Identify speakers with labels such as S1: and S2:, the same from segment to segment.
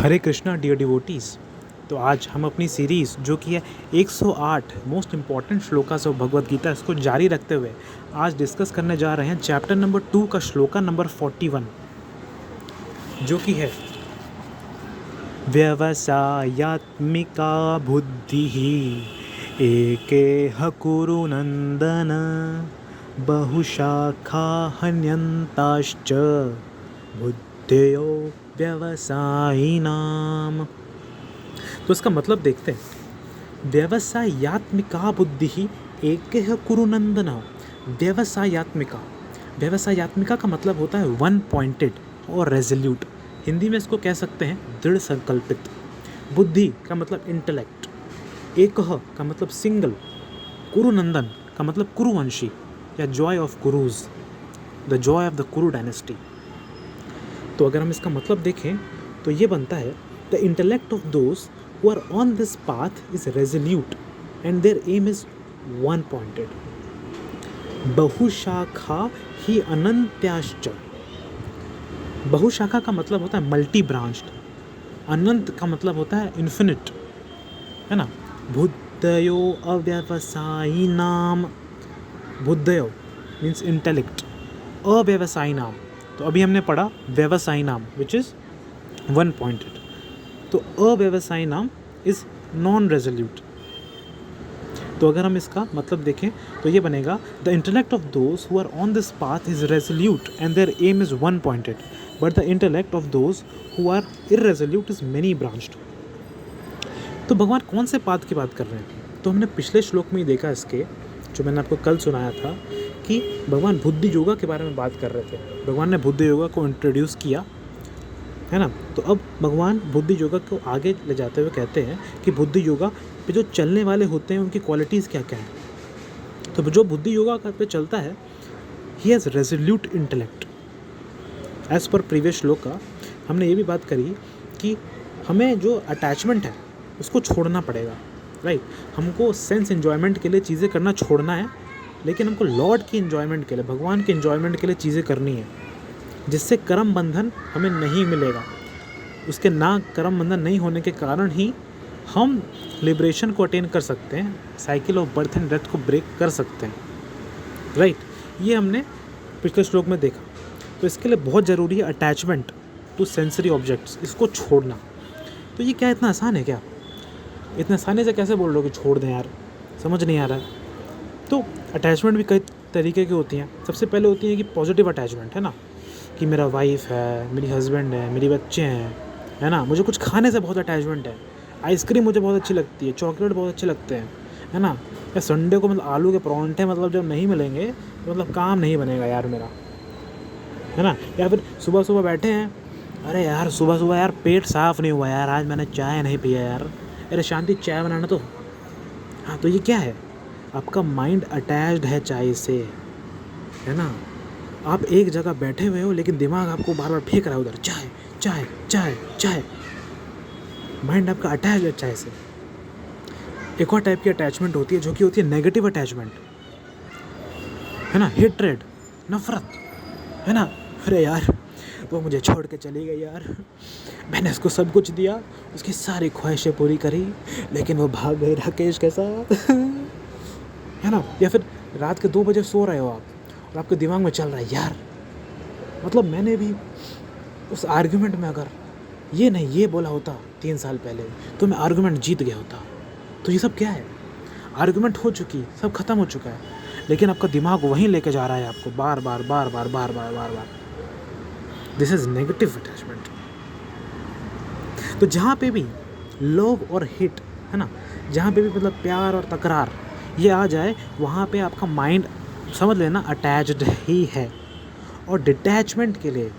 S1: हरे Krishna dear devotees. तो आज हम अपनी सीरीज़ जो कि है 108 most important shlokas of Bhagavad Gita, इसको जारी रखते हुए आज डिस्कस करने जा रहे हैं चैप्टर नंबर 2 का श्लोका नंबर 41, जो कि है व्यवसायात्मिका बुद्धिः एकेह कुरु नंदन बहुशाखा हन्यन्ताश्च बुद्धयो व्यवसायिनाम। तो इसका मतलब देखते हैं। व्यवसायात्मिका बुद्धि एकेह कुरु नंदन। व्यवसायात्मिका का मतलब होता है वन पॉइंटेड और रेजोल्यूट। हिंदी में इसको कह सकते हैं दृढ़ संकल्पित। बुद्धि का मतलब इंटेलेक्ट। एकह का मतलब सिंगल। कुरु नंदन का मतलब कुरुवंशी या joy of Kurus, the joy of the Kuru dynasty. तो अगर हम इसका मतलब देखें तो ये बनता है the intellect of those who are on this path is resolute and their aim is one pointed. बहुशाखा ही अनंत्याश्च। बहुशाखा का मतलब होता है मल्टी ब्रांच्ड। अनंत का मतलब होता है इन्फिनिट, है ना। बुद्धयो अव्यवसायी नाम। बुद्धयो मीन्स इंटेलेक्ट, अव्यवसायी नाम। तो अभी हमने पढ़ा व्यवसायी नाम विच इज़ वन पॉइंटेड। तो अव्यवसायी नाम इज़ नॉन रेजोल्यूट। तो अगर हम इसका मतलब देखें तो ये बनेगा the intellect of those who are on this path is resolute and their aim is one pointed, but the intellect of those who are irresolute is many branched. तो भगवान कौन से पाथ की बात कर रहे हैं? तो हमने पिछले श्लोक में ही देखा इसके, जो मैंने आपको कल सुनाया था, कि भगवान बुद्धि योगा के बारे में बात कर रहे थे। भगवान ने बुद्धि योगा को इंट्रोड्यूस किया, है ना। तो अब भगवान बुद्धि योगा को आगे ले जाते हुए कहते हैं कि बुद्धि योगा पे जो चलने वाले होते हैं उनकी क्वालिटीज़ क्या क्या हैं। तो जो बुद्धि योगा पे चलता है ही has resolute intellect. As per previous shloka का हमने ये भी बात करी कि हमें जो अटैचमेंट है उसको छोड़ना पड़ेगा, राइट। हमको सेंस एन्जॉयमेंट के लिए चीज़ें करना छोड़ना है, लेकिन हमको लॉर्ड की एन्जॉयमेंट के लिए, भगवान के एन्जॉयमेंट के लिए चीज़ें करनी है, जिससे कर्म बंधन हमें नहीं मिलेगा। उसके ना कर्म बंधन नहीं होने के कारण ही हम लिबरेशन को अटेन कर सकते हैं, cycle of birth and death को ब्रेक कर सकते हैं, राइट। ये हमने पिछले श्लोक में देखा। तो इसके लिए बहुत ज़रूरी है अटैचमेंट टू सेंसरी ऑब्जेक्ट्स, इसको छोड़ना। तो ये क्या इतना आसान है क्या? इतने आसानी से कैसे बोल रहे हो कि छोड़ दें यार, समझ नहीं आ रहा है। तो अटैचमेंट भी कई तरीके की होती हैं। सबसे पहले होती है कि पॉजिटिव अटैचमेंट, है ना, कि मेरा वाइफ है, मेरी हस्बैंड है, मेरी बच्चे हैं, है ना। मुझे कुछ खाने से बहुत अटैचमेंट है। आइसक्रीम मुझे बहुत अच्छी लगती है, चॉकलेट बहुत अच्छे लगते हैं, है ना। या संडे को मतलब आलू के परांठे मतलब जब नहीं मिलेंगे तो मतलब काम नहीं बनेगा यार मेरा, है ना। या फिर सुबह सुबह बैठे हैं, अरे यार सुबह सुबह यार पेट साफ़ नहीं हुआ यार, आज मैंने चाय नहीं पिया यार, अरे शांति चाय बनाना तो। हाँ, तो ये क्या है? आपका माइंड अटैच्ड है चाय से, है ना। आप एक जगह बैठे हुए हो लेकिन दिमाग आपको बार बार फेंक रहा है उधर, चाय चाय चाय चाय। माइंड आपका अटैच है चाय से। एक और टाइप की अटैचमेंट होती है जो कि होती है नेगेटिव अटैचमेंट, है ना। हेट्रेड, नफरत, है ना। अरे यार वो मुझे छोड़ के चली गई यार, मैंने उसको सब कुछ दिया, उसकी सारी ख्वाहिशें पूरी करी, लेकिन वो भाग गई राकेश के साथ, है ना। या फिर रात के 2 बजे सो रहे हो आप और आपके दिमाग में चल रहा है यार, मतलब मैंने भी उस आर्गुमेंट में अगर ये नहीं ये बोला होता 3 साल पहले तो मैं आर्गुमेंट जीत गया होता। तो ये सब क्या है? आर्गुमेंट हो चुकी, सब खत्म हो चुका है, लेकिन आपका दिमाग वहीं लेके जा रहा है आपको बार बार बार बार बार बार बार बार। This is negative attachment. तो जहाँ पे भी लव और हिट, है ना, जहाँ पे भी मतलब प्यार और तकरार ये आ जाए, वहाँ पे आपका माइंड समझ लेना अटैच्ड ही है। और डिटैचमेंट के लिए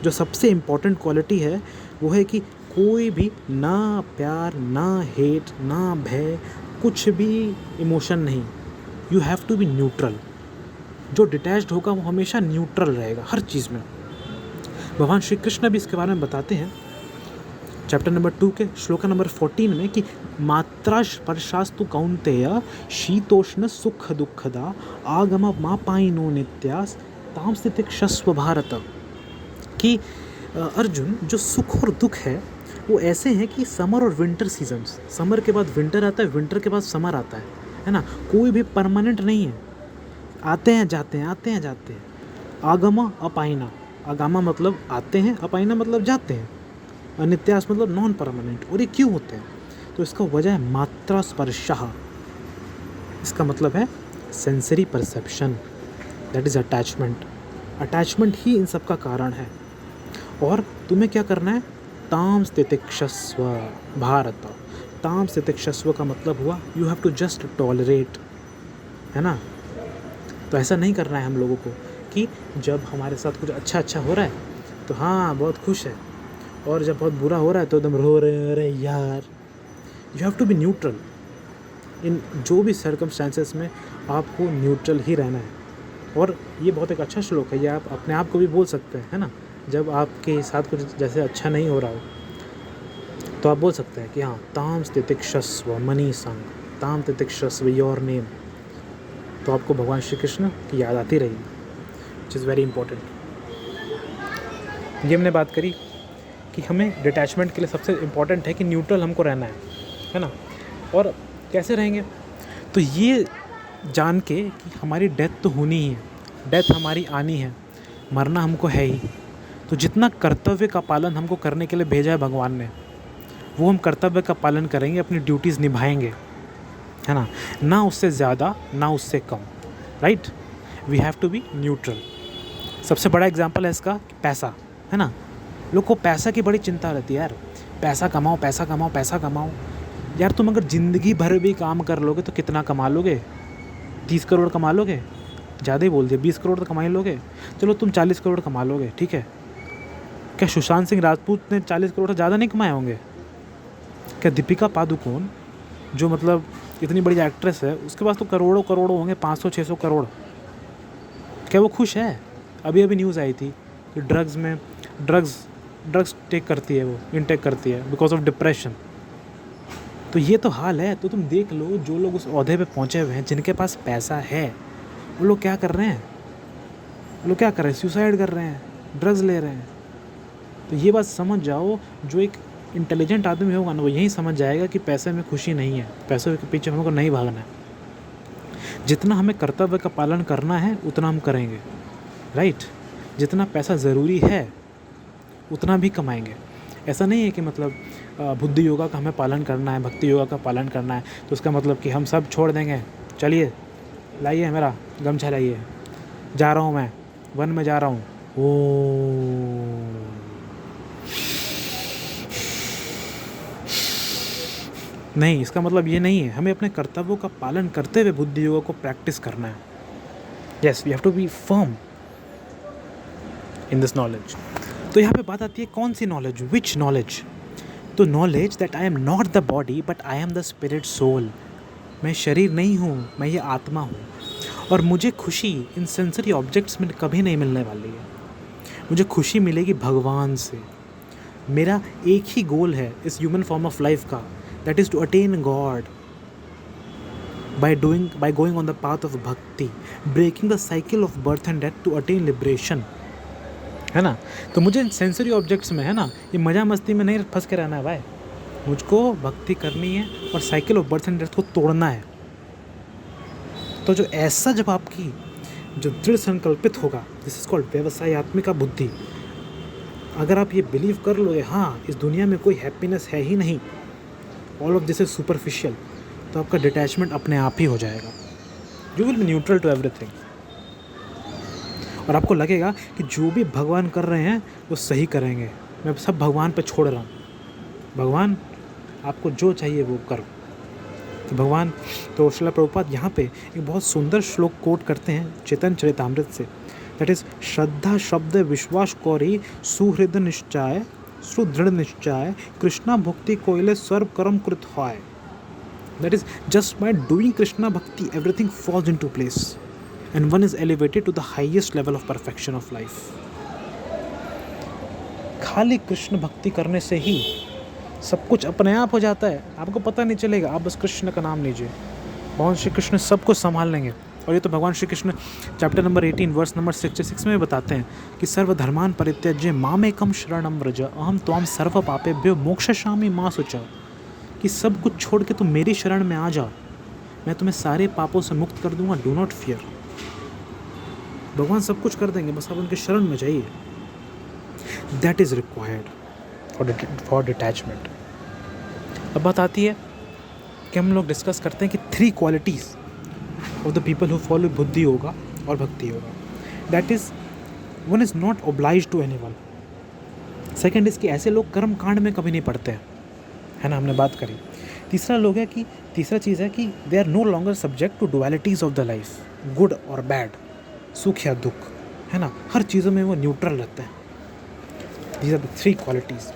S1: जो सबसे इम्पॉर्टेंट क्वालिटी है वो है कि कोई भी ना प्यार, ना हेट, ना भय, कुछ भी इमोशन नहीं। You have to be neutral. जो डिटैच्ड होगा वो हमेशा न्यूट्रल रहेगा हर चीज़ में। भगवान श्री कृष्ण भी इसके बारे में बताते हैं चैप्टर नंबर 2 के श्लोका नंबर 14 में कि मात्रा स्पर्शास्तु कौन्तेय शीतोष्ण सुख दुःखदा आगम मापाइनो नित्यास ताम स्थितिक्षस्व भारत। कि अर्जुन, जो सुख और दुख है वो ऐसे हैं कि समर और विंटर सीजन्स, समर के बाद विंटर आता है, विंटर के बाद समर आता है ना। कोई भी परमानेंट नहीं है, आते हैं जाते हैं, आते हैं जाते हैं। आगमा अपाइना, आगामा मतलब आते हैं, अपाइना मतलब जाते हैं, अनित्यास मतलब नॉन परमानेंट। और ये क्यों होते हैं? तो इसका वजह है मात्रा स्पर्शः, इसका मतलब है sensory perception, that is attachment. Attachment ही इन सब का कारण है। और तुम्हें क्या करना है? ताम स्थितिक्षस्व भारत। ताम स्थितिक्षस्व का मतलब हुआ you have to just tolerate, है ना। तो ऐसा नहीं करना है हम लोगों को कि जब हमारे साथ कुछ अच्छा अच्छा हो रहा है तो हाँ बहुत खुश है, और जब बहुत बुरा हो रहा है तो एकदम रो रहे हैं, अरे यार। You have to be neutral in जो भी सर्कमस्टांसेस में, आपको न्यूट्रल ही रहना है। और ये बहुत एक अच्छा श्लोक है, ये आप अपने आप को भी बोल सकते हैं, है ना। जब आपके साथ कुछ जैसे अच्छा नहीं हो रहा हो तो आप बोल सकते हैं कि हाँ ताम स्थितिक्षस्व मनी संग, ताम तितिक्षस्व योर नेम। तो आपको भगवान श्री कृष्ण की याद आती रहेगी, विच इज़ वेरी इंपॉर्टेंट। ये हमने बात करी कि हमें डिटैचमेंट के लिए सबसे इम्पॉर्टेंट है कि न्यूट्रल हमको रहना है ना। और कैसे रहेंगे? तो ये जान के कि हमारी डेथ तो होनी ही है, डेथ हमारी आनी है, मरना हमको है ही। तो जितना कर्तव्य का पालन हमको करने के लिए भेजा है भगवान ने, वो हम कर्तव्य का पालन करेंगे, अपनी ड्यूटीज़ निभाएंगे, है ना। ना उससे ज़्यादा ना उससे कम, right. We have to be neutral. सबसे बड़ा एग्जांपल है इसका पैसा, है ना। लोग को पैसा की बड़ी चिंता रहती है यार, पैसा कमाओ पैसा कमाओ पैसा कमाओ। यार तुम अगर ज़िंदगी भर भी काम कर लोगे तो कितना कमा लोगे? 30 करोड़ कमा लोगे? ज़्यादा ही बोल दिया, 20 करोड़ तो कमा ही लोगे। चलो तुम 40 करोड़ कमा लोगे, ठीक है। क्या सुशांत सिंह राजपूत ने 40 करोड़ से ज़्यादा नहीं कमाए होंगे? क्या दीपिका पादुकोण जो मतलब इतनी बड़ी एक्ट्रेस है, उसके पास तो करोड़ों करोड़ों होंगे, 500-600 करोड़। क्या वो खुश है? अभी अभी न्यूज़ आई थी कि ड्रग्स टेक करती है, वो इनटेक करती है बिकॉज ऑफ डिप्रेशन। तो ये तो हाल है। तो तुम देख लो, जो लोग उस ओहदे पे पहुँचे हुए हैं, जिनके पास पैसा है, वो लोग क्या कर रहे हैं? वो लोग क्या कर रहे हैं? सुसाइड कर रहे हैं, ड्रग्स ले रहे हैं। तो ये बात समझ जाओ, जो एक इंटेलिजेंट आदमी होगा ना, वो यही समझ जाएगा कि पैसे में खुशी नहीं है, पैसों के पीछे हमको नहीं भागना है। जितना हमें कर्तव्य का पालन करना है उतना हम करेंगे, राइट। जितना पैसा ज़रूरी है उतना भी कमाएंगे। ऐसा नहीं है कि मतलब बुद्धि योगा का हमें पालन करना है, भक्ति योगा का पालन करना है तो उसका मतलब कि हम सब छोड़ देंगे। चलिए लाइए मेरा गमछा लाइए, जा रहा हूँ मैं वन में जा रहा हूँ, ओ नहीं, इसका मतलब ये नहीं है। हमें अपने कर्तव्यों का पालन करते हुए बुद्धि योगा को प्रैक्टिस करना है। Yes, we have to be firm in this knowledge. तो यहाँ पे बात आती है कौन सी नॉलेज, विच नॉलेज? तो knowledge that I am not the body but I am the spirit soul. मैं शरीर नहीं हूँ, मैं ये आत्मा हूँ। और मुझे खुशी इन सेंसरी ऑब्जेक्ट्स में कभी नहीं मिलने वाली है। मुझे खुशी मिलेगी भगवान से। मेरा एक ही गोल है इस ह्यूमन फॉर्म ऑफ लाइफ का, that is to attain God by going on the path of bhakti, breaking the cycle of birth and death to attain liberation, है ना। तो मुझे सेंसरी ऑब्जेक्ट्स में, है ना, ये मज़ा मस्ती में नहीं फंस के रहना है भाई। मुझको भक्ति करनी है और cycle of birth and death को तोड़ना है। तो जो ऐसा जब आपकी जो दृढ़ संकल्पित होगा, दिस इज कॉल्ड व्यवसायत्मिका बुद्धि। अगर आप ये बिलीव कर लोगे हाँ इस दुनिया में कोई हैप्पीनेस है ही नहीं, all of this is superficial, तो आपका डिटैचमेंट अपने आप ही हो जाएगा। You will be neutral to everything. और आपको लगेगा कि जो भी भगवान कर रहे हैं वो सही करेंगे, मैं सब भगवान पे छोड़ रहा हूँ, भगवान आपको जो चाहिए वो करो। तो भगवान, तो श्रील प्रभुपाद यहाँ पे एक बहुत सुंदर श्लोक कोट करते हैं चैतन्य चरितामृत से, दैट इज़ श्रद्धा शब्द विश्वास कौरी सुहृद निश्चय सुदृढ़ निश्चय कृष्णा भक्ति कोयले सर्व कर्म कृत होय। That is, just by doing Krishna Bhakti, everything falls into place and one is elevated to the highest level of perfection of life. खाली कृष्ण भक्ति करने से ही सब कुछ अपने आप हो जाता है, आपको पता नहीं चलेगा। आप बस कृष्ण का नाम लीजिए, भगवान श्री कृष्ण सब कुछ संभाल लेंगे, और ये तो भगवान Shri Krishna chapter number 18 verse number 66 में बताते हैं कि सर्वधर्मान परित्यज्य मामेकम शरणम व्रज अहम त्वाम सर्व पापेभ्यो मोक्षयिष्यामि मा शुचः, कि सब कुछ छोड़ के तुम मेरी शरण में आ जाओ, मैं तुम्हें सारे पापों से मुक्त कर दूंगा, डू नॉट फियर। भगवान सब कुछ कर देंगे, बस आप उनके शरण में जाइए। That is required for detachment. अब बात आती है कि हम लोग डिस्कस करते हैं कि 3 qualities of the people who follow buddhi yoga और bhakti yoga. That is, one is not oblige to anyone. Second is कि ऐसे लोग कर्म कांड में कभी नहीं पड़ते हैं, है ना, हमने बात करी। तीसरा चीज़ है कि they are no longer subject to dualities of the life, good और बैड, सुख या दुख, है ना, हर चीज़ों में वो न्यूट्रल रहते हैं। These are the 3 qualities.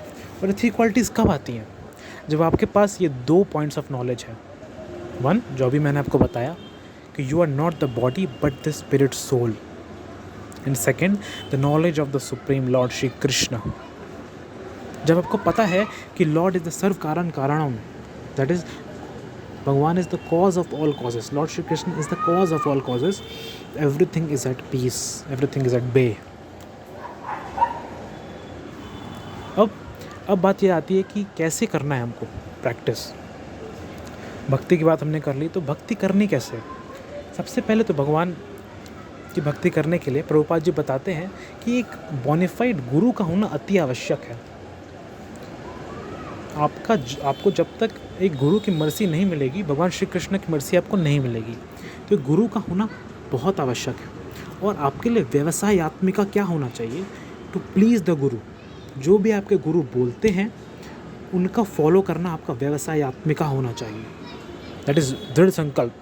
S1: और ये 3 क्वालिटीज़ कब आती हैं? जब आपके पास ये 2 पॉइंट्स ऑफ नॉलेज है। 1, जो अभी मैंने आपको बताया कि you are not the body but the spirit soul, and second the knowledge of the supreme lord Shri Krishna. जब आपको पता है कि लॉर्ड इज़ द सर्व कारण कारणम, दैट इज़ भगवान is the cause of all causes, lord Shri Krishna is the cause of all causes, everything is at peace, everything is at bay. अब बात ये आती है कि कैसे करना है हमको प्रैक्टिस। भक्ति की बात हमने कर ली, तो भक्ति करनी कैसे? सबसे पहले तो भगवान की भक्ति करने के लिए प्रभुपाद जी बताते हैं कि एक बोनाफाइड गुरु का होना अति आवश्यक है। आपको जब तक एक गुरु की मर्जी नहीं मिलेगी, भगवान श्री कृष्ण की मर्जी आपको नहीं मिलेगी, तो एक गुरु का होना बहुत आवश्यक है। और आपके लिए व्यवसाय आत्मिका क्या होना चाहिए? टू प्लीज़ द गुरु। जो भी आपके गुरु बोलते हैं उनका फॉलो करना आपका व्यवसाय आत्मिका होना चाहिए। दैट इज़ दृढ़ संकल्प।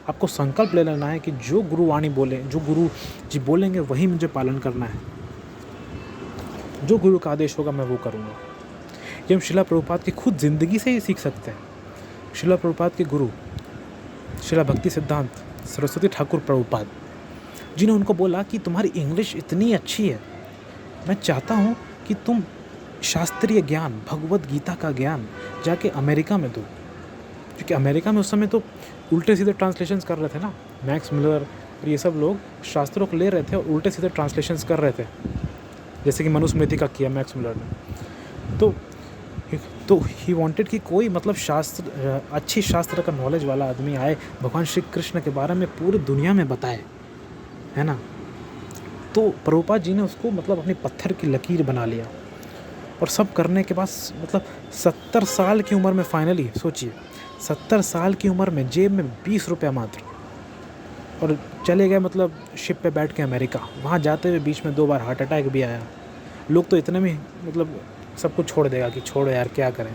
S1: आपको संकल्प ले लेना है कि जो गुरुवाणी बोले, जो गुरु जी बोलेंगे वही मुझे पालन करना है, जो गुरु का आदेश होगा मैं वो करूँगा। ये हम शिला प्रभुपाद की खुद ज़िंदगी से ही सीख सकते हैं। शिला प्रभुपाद के गुरु शिला भक्ति सिद्धांत सरस्वती ठाकुर प्रभुपाद जी ने उनको बोला कि तुम्हारी इंग्लिश इतनी अच्छी है, मैं चाहता हूँ कि तुम शास्त्रीय ज्ञान, भगवत गीता का ज्ञान जाके अमेरिका में दो। क्योंकि अमेरिका में उस समय तो उल्टे सीधे ट्रांसलेशंस कर रहे थे ना, मैक्स मिलर और ये सब लोग शास्त्रों को ले रहे थे और उल्टे सीधे ट्रांसलेशंस कर रहे थे, जैसे कि मनुस्मृति का किया मैक्स मिलर ने। तो ही वांटेड कि कोई मतलब शास्त्र, अच्छी शास्त्र का नॉलेज वाला आदमी आए, भगवान श्री कृष्ण के बारे में पूरी दुनिया में बताए, है ना। तो प्रभुपाद जी ने उसको मतलब अपनी पत्थर की लकीर बना लिया। और सब करने के बाद मतलब 70 साल की उम्र में फाइनली, सोचिए 70 साल की उम्र में जेब में 20 रुपया मात्र, और चले गए मतलब शिप पे बैठ के अमेरिका। वहाँ जाते हुए बीच में 2 बार हार्ट अटैक भी आया। लोग तो इतने में मतलब सब कुछ छोड़ देगा कि छोड़ो यार क्या करें।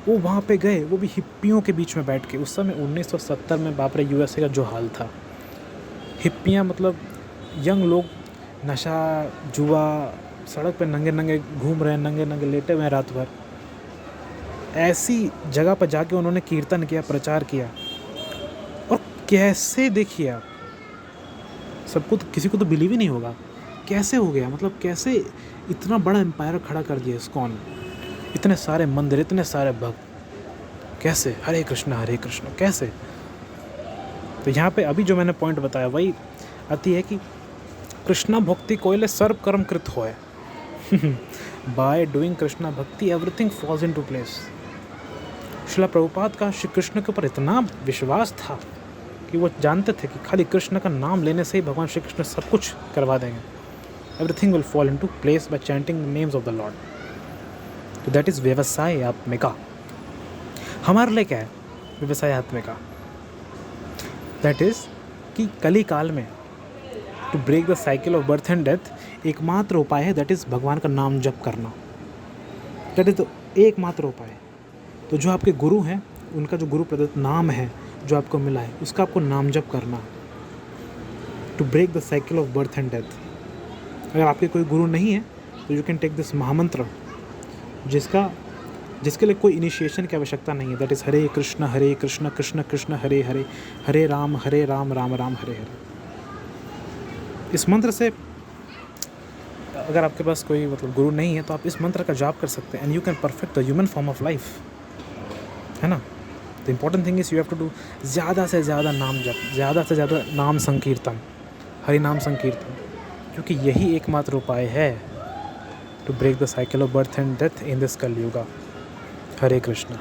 S1: वो वहाँ पे गए, वो भी हिप्पियों के बीच में बैठ के। उस समय 1970 में बाप रे यूएसए का जो हाल था, हिप्पियाँ मतलब यंग लोग, नशा जुआ, सड़क पे नंगे नंगे घूम रहे हैं, नंगे नंगे लेटे हुए हैं रात भर। ऐसी जगह पर जाके उन्होंने कीर्तन किया, प्रचार किया। और कैसे, देखिए आप, सबको तो, किसी को तो बिलीव ही नहीं होगा कैसे हो गया, मतलब कैसे इतना बड़ा एम्पायर खड़ा कर दिया इस्कॉन, इतने सारे मंदिर, इतने सारे भक्त, कैसे, हरे कृष्णा कैसे। तो यहाँ पे अभी जो मैंने पॉइंट बताया वही आती है कि कृष्णा भक्ति कोयले सर्व कर्म कृत होए। Bye doing Krishna bhakti everything falls into place. Srila Prabhupada का श्री कृष्ण के ऊपर इतना विश्वास था कि वो जानते थे कि खाली कृष्ण का नाम लेने से ही भगवान श्री कृष्ण सब कुछ करवा देंगे। Everything will fall into place by chanting the names of the Lord. तो दैट इज़ व्यवसाय आत्मिका। हमारे लिए क्या है व्यवसाय आत्मिका? दैट इज़ कि कली काल में to break the cycle of birth and death एकमात्र उपाय है, दैट इज़ भगवान का नाम जप करना। दैट इज़ द एकमात्र उपाय। तो जो आपके गुरु हैं, उनका जो गुरु प्रदत्त नाम है जो आपको मिला है, उसका आपको नाम जप करना, to break the cycle of birth and death. अगर आपके कोई गुरु नहीं है तो यू कैन टेक दिस महामंत्र, जिसके लिए कोई इनिशिएशन की आवश्यकता नहीं है। दैट इज़ हरे कृष्ण कृष्ण कृष्ण हरे हरे, हरे राम राम राम हरे हरे। इस मंत्र से अगर आपके पास कोई मतलब गुरु नहीं है तो आप इस मंत्र का जाप कर सकते हैं, and you can perfect the human form of life, है ना। The important thing is you have to do ज़्यादा से ज़्यादा नाम जप, ज़्यादा से ज़्यादा नाम संकीर्तन, हरि नाम संकीर्तन, क्योंकि यही एकमात्र उपाय है to break the cycle of birth and death in this Kaliyuga. Hare Krishna.